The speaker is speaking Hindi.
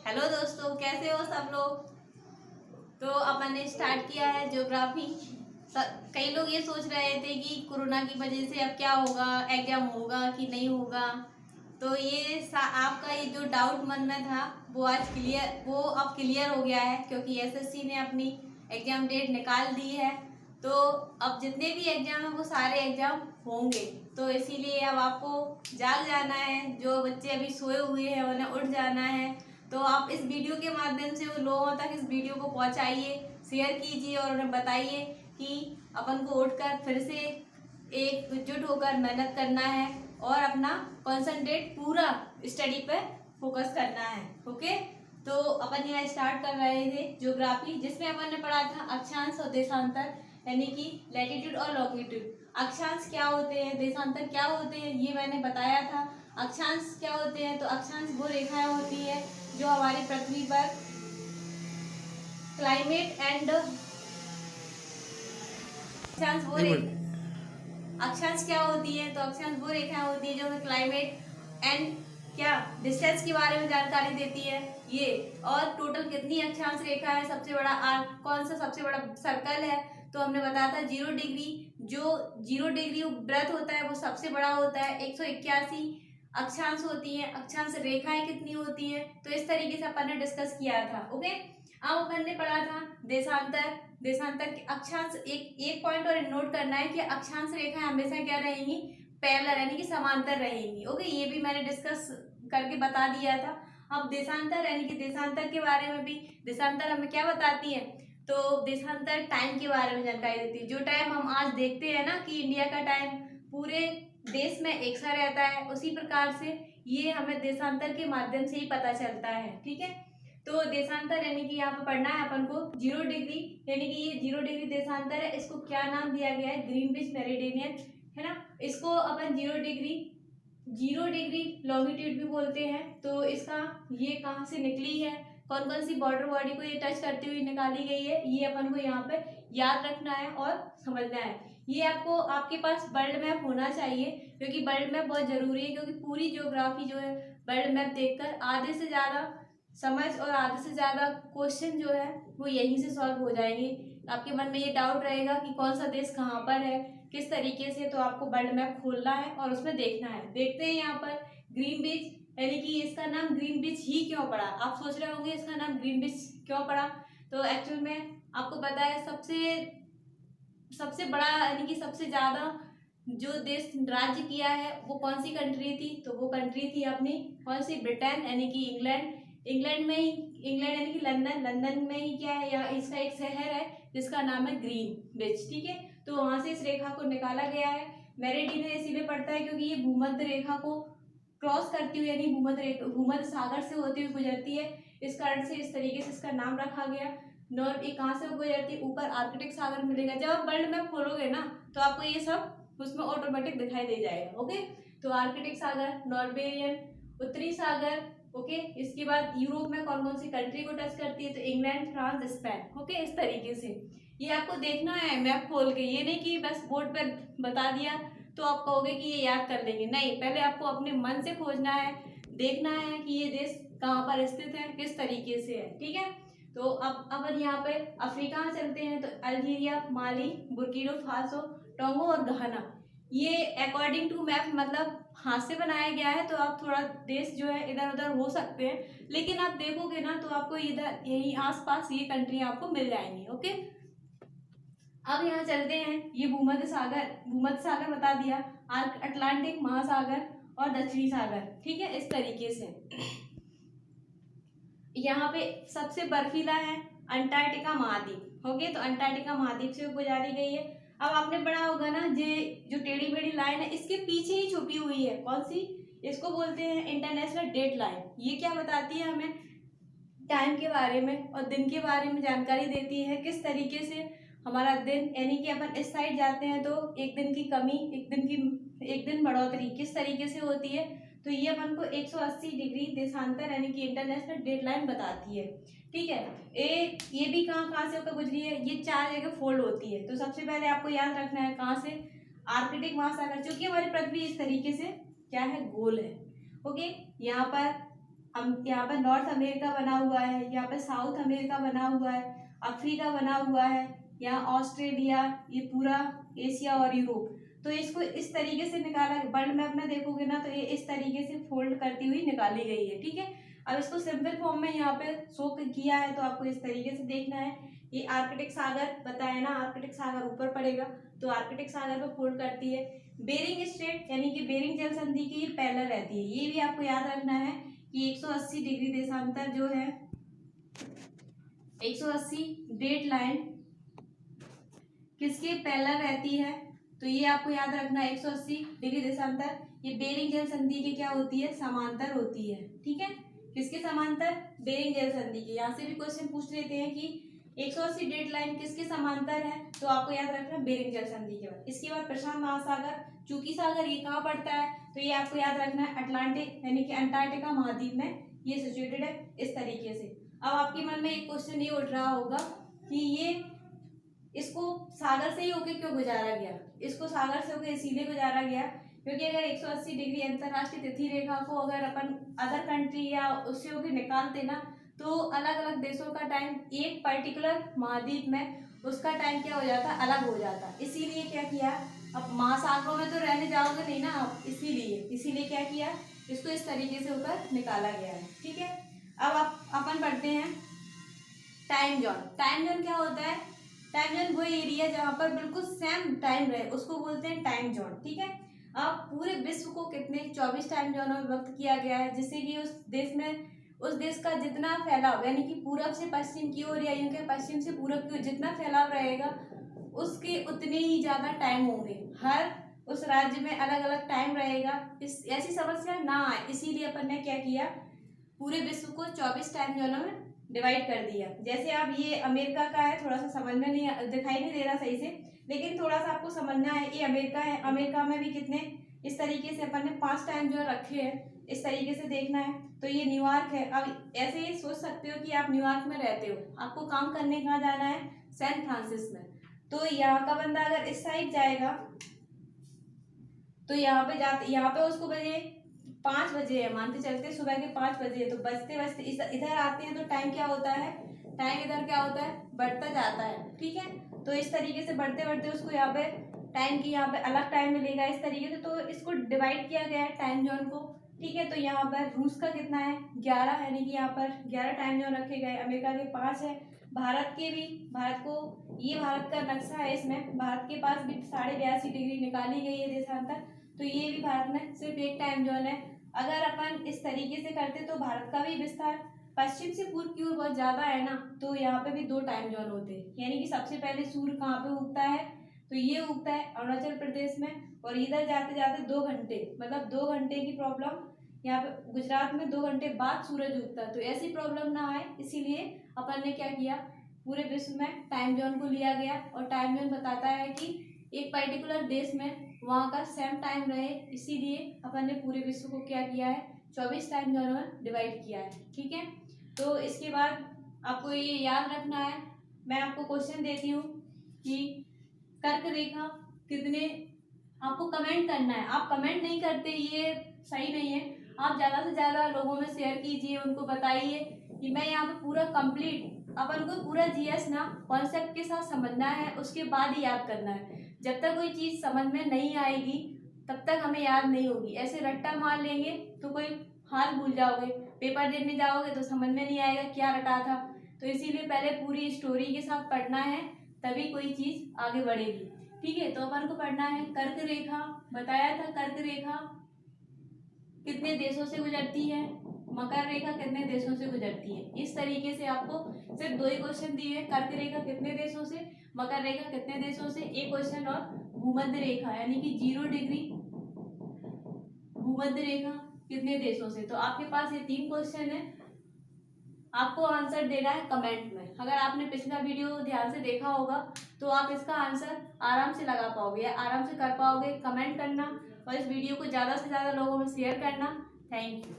हेलो दोस्तों, कैसे हो सब लोग। तो अपन ने स्टार्ट किया है ज्योग्राफी। कई लोग ये सोच रहे थे कि कोरोना की वजह से अब क्या होगा, एग्जाम होगा कि नहीं होगा। तो आपका ये जो डाउट मन में था वो अब क्लियर हो गया है, क्योंकि एसएससी ने अपनी एग्जाम डेट निकाल दी है। तो अब जितने भी एग्जाम हैं वो सारे एग्जाम होंगे। तो इसीलिए अब आपको जाग जाना है, जो बच्चे अभी सोए हुए हैं उन्हें उठ जाना है। तो आप इस वीडियो के माध्यम से उन लोगों तक इस वीडियो को पहुंचाइए, शेयर कीजिए और उन्हें बताइए कि अपन को उठकर फिर से एकजुट होकर मेहनत करना है और अपना कंसंट्रेट पूरा स्टडी पे फोकस करना है। ओके, तो अपन यहाँ स्टार्ट कर रहे थे ज्योग्राफी, जिसमें अपन ने पढ़ा था अक्षांश और देशांतर, यानी कि लैटिट्यूड और लॉन्गिट्यूड। अक्षांश क्या होते हैं, देशांतर क्या होते हैं, ये मैंने बताया था। अक्षांश क्या होते हैं, तो अक्षांश वो रेखाएं होती है जो हमारी पृथ्वी पर क्लाइमेट एंड अक्षांश क्या होती है, तो अक्षांश वो रेखाएं होती है जो हमें क्लाइमेट एंड क्या डिस्टेंस के बारे में जानकारी देती है। ये और टोटल कितनी अक्षांश रेखा है, सबसे बड़ा आर्क कौन सा सबसे बड़ा सर्कल है, तो हमने बताया था 0 डिग्री। जो 0 डिग्री व्रत होता है वो सबसे बड़ा होता है। 181 अक्षांश होती है। अक्षांश रेखाएं कितनी होती है, तो इस तरीके से अपन ने डिस्कस किया था। ओके, अब अपन ने पढ़ा था देशांतर। देशांतर के अक्षांश एक पॉइंट और नोट करना है कि अक्षांश रेखाएं हमेशा क्या रहेंगी, पैरेलल यानी कि समांतर रहेंगी। ओके, ये भी मैंने डिस्कस करके बता दिया था। अब देशांतर यानी कि देशांतर के बारे में भी, देशांतर हमें क्या बताती है, तो देशांतर टाइम के बारे में जानकारी देती है। जो टाइम हम आज देखते हैं ना कि इंडिया का टाइम पूरे देश में एक सा रहता है, उसी प्रकार से ये हमें देशांतर के माध्यम से ही पता चलता है। ठीक है, तो देशांतर यानी कि यहाँ पे पढ़ना है अपन को 0 डिग्री, यानी कि ये 0 डिग्री देशांतर है। इसको क्या नाम दिया गया है, ग्रीनविच मेरिडियन, है ना। इसको अपन 0 डिग्री लॉन्गिट्यूड भी बोलते हैं। तो इसका ये कहाँ से निकली है, कौन कौन सी बॉर्डर बॉडी को ये टच करती हुई निकाली गई है, ये अपन को यहाँ पे याद रखना है और समझना है। ये आपको आपके पास वर्ल्ड मैप होना चाहिए, क्योंकि वर्ल्ड मैप बहुत जरूरी है, क्योंकि पूरी ज्योग्राफी जो है वर्ल्ड मैप देखकर आधे से ज़्यादा समझ और आधे से ज़्यादा क्वेश्चन जो है वो यहीं से सॉल्व हो जाएंगे। आपके मन में ये डाउट रहेगा कि कौन सा देश कहाँ पर है, किस तरीके से, तो आपको वर्ल्ड मैप खोलना है और उसमें देखना है। देखते हैं यहाँ पर ग्रीन बीच, यानी कि इसका नाम ग्रीन बीच ही क्यों पड़ा। आप सोच रहे होंगे इसका नाम ग्रीन बीच क्यों पड़ा, तो एक्चुअल में आपको पता है सबसे बड़ा यानी कि सबसे ज़्यादा जो देश राज्य किया है वो कौन सी कंट्री थी, तो वो कंट्री थी अपनी कौन सी, ब्रिटेन यानी कि इंग्लैंड। इंग्लैंड में ही, इंग्लैंड यानी कि लंदन, लंदन में ही क्या है, या इसका एक शहर है जिसका नाम है ग्रीन ब्रिज। ठीक है, तो वहां से इस रेखा को निकाला गया है। मेरिडियन इसीलिए पड़ता है क्योंकि ये भूमध्य रेखा को क्रॉस करती हुई यानी भूमध्य सागर से होती हुई गुजरती है। इस कारण से इस तरीके से इसका नाम रखा गया। नॉर्थ ये कहाँ से गुजरती है, ऊपर आर्कटिक सागर मिलेगा। जब आप वर्ल्ड मैप खोलोगे ना तो आपको ये सब उसमें ऑटोमेटिक दिखाई दे जाएगा। ओके, तो आर्कटिक सागर, नॉर्वेरियन, उत्तरी सागर। ओके, इसके बाद यूरोप में कौन कौन सी कंट्री को टच करती है, तो इंग्लैंड, फ्रांस, स्पेन। ओके, इस तरीके से ये आपको देखना है मैप खोल के, ये नहीं कि बस बोर्ड पर बता दिया तो आप कहोगे कि ये याद कर लेंगे। नहीं, पहले आपको अपने मन से खोजना है, देखना है कि ये देश कहाँ पर स्थित है, किस तरीके से है। ठीक है, तो अब अपन यहाँ पे अफ्रीका में चलते हैं, तो अल्जीरिया, माली, बुर्किना फासो, टोंगो और घाना। ये अकॉर्डिंग टू मैप मतलब हाथ से बनाया गया है, तो आप थोड़ा देश जो है इधर उधर हो सकते हैं, लेकिन आप देखोगे ना तो आपको इधर यही आसपास ये कंट्री आपको मिल जाएंगी। ओके, अब यहाँ चलते हैं, ये भूमध्य सागर बता दिया, अटलांटिक महासागर और दक्षिणी सागर। ठीक है, इस तरीके से यहाँ पे सबसे बर्फीला है अंटार्कटिका महाद्वीप। हो गया, तो अंटार्कटिका महाद्वीप से गुजारी गई है। अब आपने पढ़ा होगा ना, ये जो टेढ़ी मेढ़ी लाइन है इसके पीछे ही छुपी हुई है, कौन सी, इसको बोलते हैं इंटरनेशनल डेट लाइन। ये क्या बताती है हमें, टाइम के बारे में और दिन के बारे में जानकारी देती है, किस तरीके से हमारा दिन, यानी कि अपन इस साइड जाते हैं तो एक दिन की कमी, एक दिन बढ़ोतरी किस तरीके से होती है, तो ये अपन को 180 डिग्री देशांतर यानी कि इंटरनेशनल डेडलाइन बताती है। ठीक है, ये भी कहाँ कहाँ से होकर गुजरी है, ये 4 जगह फोल्ड होती है। तो सबसे पहले आपको याद रखना है कहाँ से, आर्कटिक महासागर, क्योंकि हमारी पृथ्वी इस तरीके से क्या है, गोल है। ओके, यहाँ पर हम यहाँ पे नॉर्थ अमेरिका बना हुआ है, यहाँ पे साउथ अमेरिका बना हुआ है, अफ्रीका बना हुआ है, यहाँ ऑस्ट्रेलिया, ये पूरा एशिया और यूरोप। तो इसको इस तरीके से निकाला, वर्ल्ड मैप में देखोगे ना तो ये इस तरीके से फोल्ड करती हुई निकाली गई है। ठीक है, अब इसको सिंपल फॉर्म में यहाँ पे शो किया है, तो आपको इस तरीके से देखना है। ये आर्कटिक सागर बताया ना, आर्कटिक सागर ऊपर पड़ेगा, तो आर्कटिक सागर पे फोल्ड करती है। बेरिंग स्ट्रेट यानी कि बेरिंग जल संधि की ये पैरेलल रहती है, ये भी आपको याद रखना है कि 180 डिग्री देशांतर जो है, 180 डेट लाइन किसके पैरेलल रहती है, तो ये आपको याद रखना है 180 डिग्री देशांतर ये बेरिंग जल संधि की क्या होती है, समांतर होती है। ठीक है, किसके समांतर, बेरिंग जल संधि की। यहाँ से भी क्वेश्चन पूछ लेते हैं कि 180 डेट लाइन किसके समांतर है, तो आपको याद रखना बेरिंग जल संधि के बाद। इसके बाद प्रशांत महासागर, चूंकि सागर ये कहाँ पड़ता है, तो ये आपको याद रखना है अटलांटिक यानी कि अंटार्कटिका महाद्वीप में ये सिचुएटेड है इस तरीके से। अब आपके मन में एक क्वेश्चन ये उठ रहा होगा कि ये इसको सागर से ही होके क्यों गुजारा गया, इसको सागर से होके इसीलिए गुजारा गया क्योंकि अगर 180 डिग्री अंतरराष्ट्रीय तिथि रेखा को अगर अपन अदर कंट्री या उससे होके निकालते ना, तो अलग अलग देशों का टाइम एक पर्टिकुलर महाद्वीप में उसका टाइम क्या हो जाता, अलग हो जाता। इसीलिए क्या किया, अब महासागरों में तो रहने जाओगे नहीं ना आप, इसीलिए क्या किया, इसको इस तरीके से होकर निकाला गया है। ठीक है, अब आप अपन पढ़ते हैं टाइम जोन। टाइम जोन क्या होता है, टाइम जोन वो एरिया जहाँ पर बिल्कुल सेम टाइम रहे उसको बोलते हैं टाइम जोन। ठीक है, अब पूरे विश्व को कितने 24 टाइम जोनों में विभक्त किया गया है, जिससे कि उस देश का जितना फैलाव यानी कि पूरब से पश्चिम की ओर या यूं के पश्चिम से पूरब की ओर जितना फैलाव रहेगा उसके उतने ही ज़्यादा टाइम होंगे, हर उस राज्य में अलग अलग टाइम रहेगा। इस ऐसी समस्या ना आए इसीलिए अपन ने क्या किया, पूरे विश्व को 24 टाइम जोनों में डिवाइड कर दिया। जैसे अब ये अमेरिका का है, थोड़ा सा समझ में नहीं दिखाई नहीं दे रहा सही से, लेकिन थोड़ा सा आपको समझना है। ये अमेरिका है, अमेरिका में भी कितने इस तरीके से अपन ने 5 टाइम जोन रखे हैं, इस तरीके से देखना है। तो ये न्यूयॉर्क है। अब ऐसे ही सोच सकते हो कि आप न्यूयॉर्क में रहते हो, आपको काम करने कहाँ जाना है, सैन फ्रांसिस में। तो यहाँ का बंदा अगर इस साइड जाएगा तो यहाँ पे उसको बजे 5 बजे है, मानते चलते सुबह के 5 बजे, तो बजते बजते इधर आते हैं तो टाइम क्या होता है, टाइम इधर क्या होता है, बढ़ता जाता है। ठीक है, तो इस तरीके से बढ़ते बढ़ते उसको यहाँ पे टाइम की यहाँ पे अलग टाइम मिलेगा इस तरीके से। तो इसको डिवाइड किया गया है टाइम जोन को। ठीक है, तो यहाँ पर रूस का कितना है 11, यानी कि यहाँ पर 11 टाइम जोन रखे गए, अमेरिका के 5 है, भारत के भी, भारत को ये भारत का नक्शा है, इसमें भारत के पास भी 82.5 डिग्री निकाली गई है देशांतर, तो ये भी भारत में सिर्फ एक टाइम जोन है। अगर अपन इस तरीके से करते तो भारत का भी विस्तार पश्चिम से पूर्व की ओर बहुत ज्यादा है ना, तो यहाँ पे भी 2 टाइम जोन होते हैं। यानी कि सबसे पहले सूर्य कहाँ पे उगता है, तो ये उगता है अरुणाचल प्रदेश में, और इधर जाते जाते 2 घंटे, मतलब 2 घंटे की प्रॉब्लम यहाँ पे गुजरात में 2 घंटे बाद सूरज उगता है। तो ऐसी प्रॉब्लम ना आए इसीलिए अपन ने क्या किया, पूरे विश्व में टाइम जोन को लिया गया, और टाइम जोन बताता है कि एक पर्टिकुलर देश में वहाँ का सेम टाइम रहे, इसीलिए अपन ने पूरे विश्व को क्या किया है, 24 टाइम जोनों में डिवाइड किया है। ठीक है, तो इसके बाद आपको ये याद रखना है, मैं आपको क्वेश्चन देती हूँ कि कर्क रेखा कितने, आपको कमेंट करना है, आप कमेंट नहीं करते ये सही नहीं है, आप ज़्यादा से ज़्यादा लोगों में शेयर कीजिए, उनको बताइए कि मैं यहाँ पे पूरा कंप्लीट, अपन को पूरा जीएस ना कॉन्सेप्ट के साथ समझना है, उसके बाद ही याद करना है। जब तक कोई चीज़ समझ में नहीं आएगी तब तक हमें याद नहीं होगी। ऐसे रट्टा मार लेंगे तो कोई हाल भूल जाओगे, पेपर देने जाओगे तो समझ में नहीं आएगा क्या रटा था। तो इसीलिए पहले पूरी स्टोरी के साथ पढ़ना है, तभी कोई चीज़ आगे बढ़ेगी। ठीक है, तो अपन को पढ़ना है कर्क रेखा, बताया था कर्क रेखा कितने देशों से गुजरती है, मकर रेखा कितने देशों से गुजरती है। इस तरीके से आपको सिर्फ 2 ही क्वेश्चन दिए हैं, कर्क रेखा कितने देशों से, मकर रेखा कितने देशों से, एक क्वेश्चन और भूमध्य रेखा यानी कि 0 डिग्री भूमध्य रेखा कितने देशों से। तो आपके पास ये 3 क्वेश्चन है, आपको आंसर देना है कमेंट में। अगर आपने पिछला वीडियो ध्यान से देखा होगा तो आप इसका आंसर आराम से लगा पाओगे या आराम से कर पाओगे। कमेंट करना और इस वीडियो को ज़्यादा से ज़्यादा लोगों में शेयर करना। Thank you.